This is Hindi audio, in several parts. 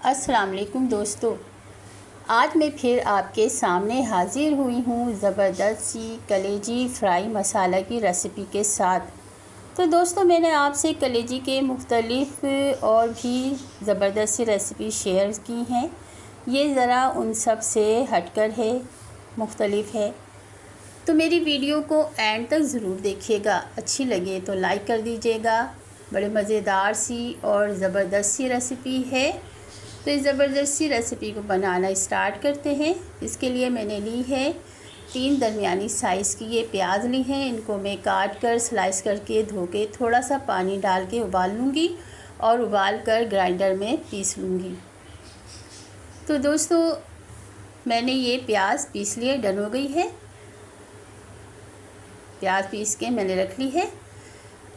अस्सलाम वालेकुम दोस्तों, आज मैं फिर आपके सामने हाज़िर हुई हूँ ज़बरदस्त सी कलेजी फ्राई मसाला की रेसिपी के साथ। तो दोस्तों, मैंने आपसे कलेजी के मुख्तलिफ़ और भी ज़बरदस्त सी रेसिपी शेयर की हैं। ये ज़रा उन सब से हटकर है, मुख्तलिफ़ है। तो मेरी वीडियो को एंड तक ज़रूर देखिएगा। अच्छी लगे तो लाइक कर दीजिएगा। बड़े मज़ेदार सी और ज़बरदस्त सी रेसिपी है। तो इस ज़बरदस्त सी रेसिपी को बनाना स्टार्ट करते हैं। इसके लिए मैंने ली है 3 दरमियानी साइज़ की ये प्याज ली हैं। इनको मैं काट कर स्लाइस करके धो के थोड़ा सा पानी डाल के उबाल लूँगी और उबाल कर ग्राइंडर में पीस लूँगी। तो दोस्तों, मैंने ये प्याज पीस लिए, डन हो गई है। प्याज पीस के मैंने रख ली है।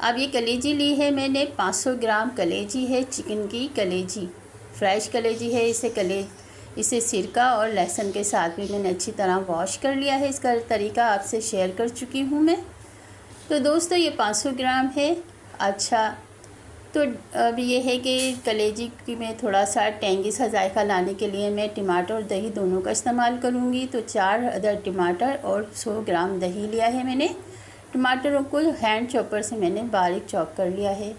अब ये कलेजी ली है मैंने, 500 ग्राम कलेजी है, चिकन की कलेजी, फ्रेश कलेजी है। इसे सिरका और लहसुन के साथ भी मैंने अच्छी तरह वॉश कर लिया है। इसका तरीका आपसे शेयर कर चुकी हूँ मैं। तो दोस्तों, ये 500 ग्राम है। अच्छा, तो अब ये है कि कलेजी की मैं थोड़ा सा टेंगी सा जायका लाने के लिए मैं टमाटर और दही दोनों का इस्तेमाल करूँगी। तो 4 अदर टमाटर और 100 ग्राम दही लिया है मैंने। टमाटरों को हैंड चॉपर से मैंने बारीक चॉप कर लिया है।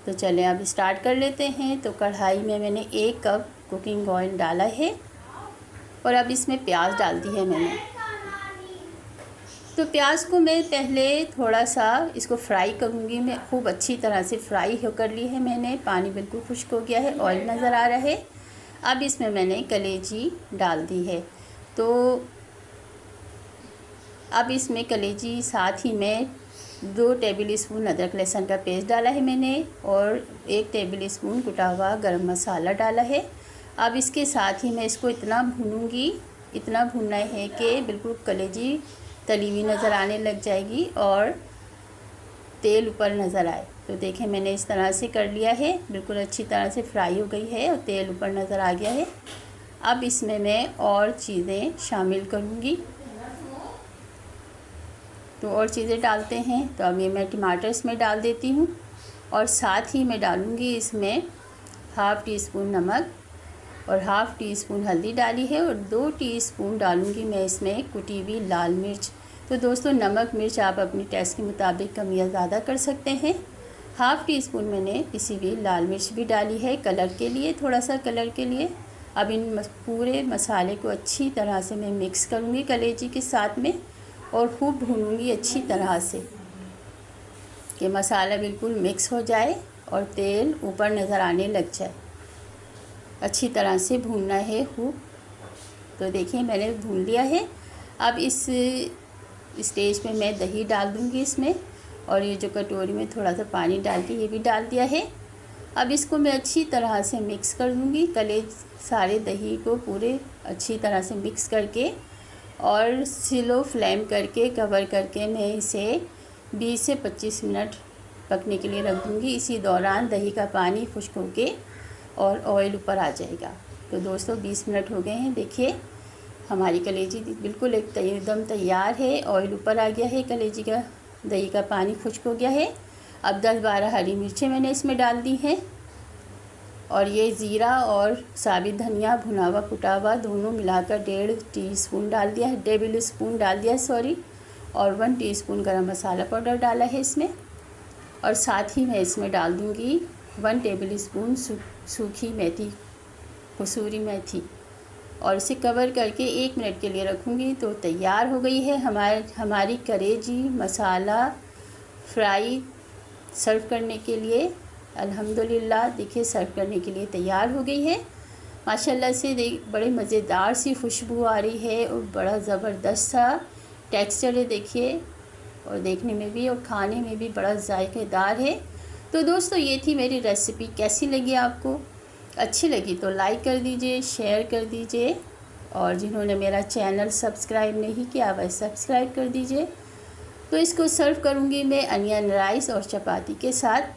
तो चलें अब स्टार्ट कर लेते हैं। तो कढ़ाई में मैंने 1 कप कुकिंग ऑयल डाला है और अब इसमें प्याज डाल दी है मैंने। तो प्याज को मैं पहले थोड़ा सा इसको फ्राई करूँगी। मैं खूब अच्छी तरह से फ्राई कर ली है मैंने। पानी बिल्कुल खुश्क हो गया है, ऑयल नज़र आ रहा है। अब इसमें मैंने कलेजी डाल दी है। तो अब इसमें कलेजी साथ ही में 2 टेबल स्पून अदरक लहसुन का पेस्ट डाला है मैंने और 1 टेबल स्पून कुटा हुआ गरम मसाला डाला है। अब इसके साथ ही मैं इसको इतना भूनूंगी, इतना भूनना है कि बिल्कुल कलेजी तली हुई नज़र आने लग जाएगी और तेल ऊपर नज़र आए। तो देखें, मैंने इस तरह से कर लिया है, बिल्कुल अच्छी तरह से फ्राई हो गई है और तेल ऊपर नज़र आ गया है। अब इसमें मैं और चीज़ें शामिल करूँगी। तो और चीज़ें डालते हैं। तो अब ये मैं टमाटर इसमें डाल देती हूँ और साथ ही मैं डालूँगी इसमें हाफ़ टी स्पून नमक और हाफ़ टी स्पून हल्दी डाली है और 2 टीस्पून डालूँगी मैं इसमें कुटी हुई लाल मिर्च। तो दोस्तों, नमक मिर्च आप अपनी टेस्ट के मुताबिक कम या ज़्यादा कर सकते हैं। हाफ़ टी स्पून मैंने पिसी हुई लाल मिर्च भी डाली है कलर के लिए, थोड़ा सा कलर के लिए। अब इन पूरे मसाले को अच्छी तरह से मैं मिक्स करूँगी कलेजी के साथ में और खूब भूनूंगी अच्छी तरह से कि मसाला बिल्कुल मिक्स हो जाए और तेल ऊपर नज़र आने लग जाए। अच्छी तरह से भूनना है खूब। तो देखिए, मैंने भून लिया है। अब इस स्टेज पे मैं दही डाल दूंगी इसमें और ये जो कटोरी में थोड़ा सा पानी डाल के ये भी डाल दिया है। अब इसको मैं अच्छी तरह से मिक्स कर दूंगी, सारे दही को पूरे अच्छी तरह से मिक्स करके और स्लो फ्लेम करके कवर करके मैं इसे 20 से 25 मिनट पकने के लिए रख दूँगी। इसी दौरान दही का पानी खुश्क होके और ऑयल ऊपर आ जाएगा। तो दोस्तों, 20 मिनट हो गए हैं। देखिए, हमारी कलेजी बिल्कुल एकदम तैयार है। ऑयल ऊपर आ गया है, कलेजी का दही का पानी खुश्क हो गया है। अब 10-12 हरी मिर्चें मैंने इसमें डाल दी हैं और ये ज़ीरा और साबित धनिया भुना हुआ कुटा हुआ दोनों मिलाकर 1.5 टीस्पून डाल दिया है, टेबल स्पून डाल दिया है सॉरी, और 1 टीस्पून गरम मसाला पाउडर डाला है इसमें। और साथ ही मैं इसमें डाल दूँगी 1 टेबल स्पून सूखी मेथी, कसूरी मेथी, और इसे कवर करके 1 मिनट के लिए रखूँगी। तो तैयार हो गई है हमारी कलेजी मसाला फ्राई सर्व करने के लिए। अल्हम्दुलिल्लाह, देखिए, सर्व करने के लिए तैयार हो गई है। माशाल्लाह से बड़े मज़ेदार सी खुशबू आ रही है और बड़ा ज़बरदस्त सा टेक्सचर है, देखिए, और देखने में भी और खाने में भी बड़ा जायकेदार है। तो दोस्तों, ये थी मेरी रेसिपी। कैसी लगी आपको? अच्छी लगी तो लाइक कर दीजिए, शेयर कर दीजिए और जिन्होंने मेरा चैनल सब्सक्राइब नहीं किया वह सब्सक्राइब कर दीजिए। तो इसको सर्व करूँगी मैं अनियन राइस और चपाती के साथ।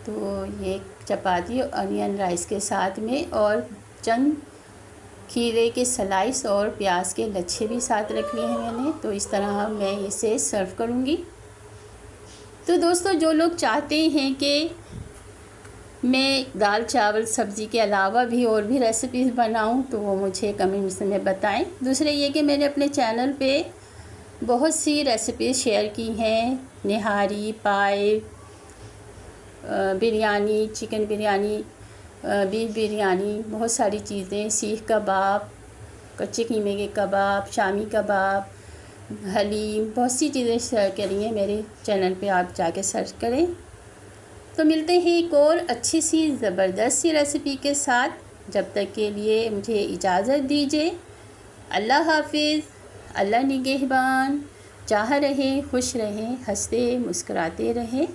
तो ये चपाती और अनियन राइस के साथ में और चंद खीरे के स्लाइस और प्याज के लच्छे भी साथ रख लिए हैं मैंने। तो इस तरह मैं इसे सर्व करूँगी। तो दोस्तों, जो लोग चाहते हैं कि मैं दाल चावल सब्ज़ी के अलावा भी और भी रेसिपीज़ बनाऊं तो वो मुझे कमेंट्स में बताएं। दूसरे ये कि मैंने अपने चैनल पे बहुत सी रेसिपीज़ शेयर की हैं, निहारी, पाए, बिरयानी, चिकन बिरयानी, बीफ बिरयानी, बहुत सारी चीज़ें, सीख कबाब, कच्चे कीमे के कबाब, शामी कबाब, हलीम, बहुत सी चीज़ें शेयर करी हैं मेरे चैनल पे, आप जाके सर्च करें। तो मिलते हैं एक और अच्छी सी ज़बरदस्त सी रेसिपी के साथ। जब तक के लिए मुझे इजाज़त दीजिए। अल्लाह हाफिज़, अल्लाह निगहबान। जहाँ रहें खुश रहें, हंसते मुस्कुराते रहें।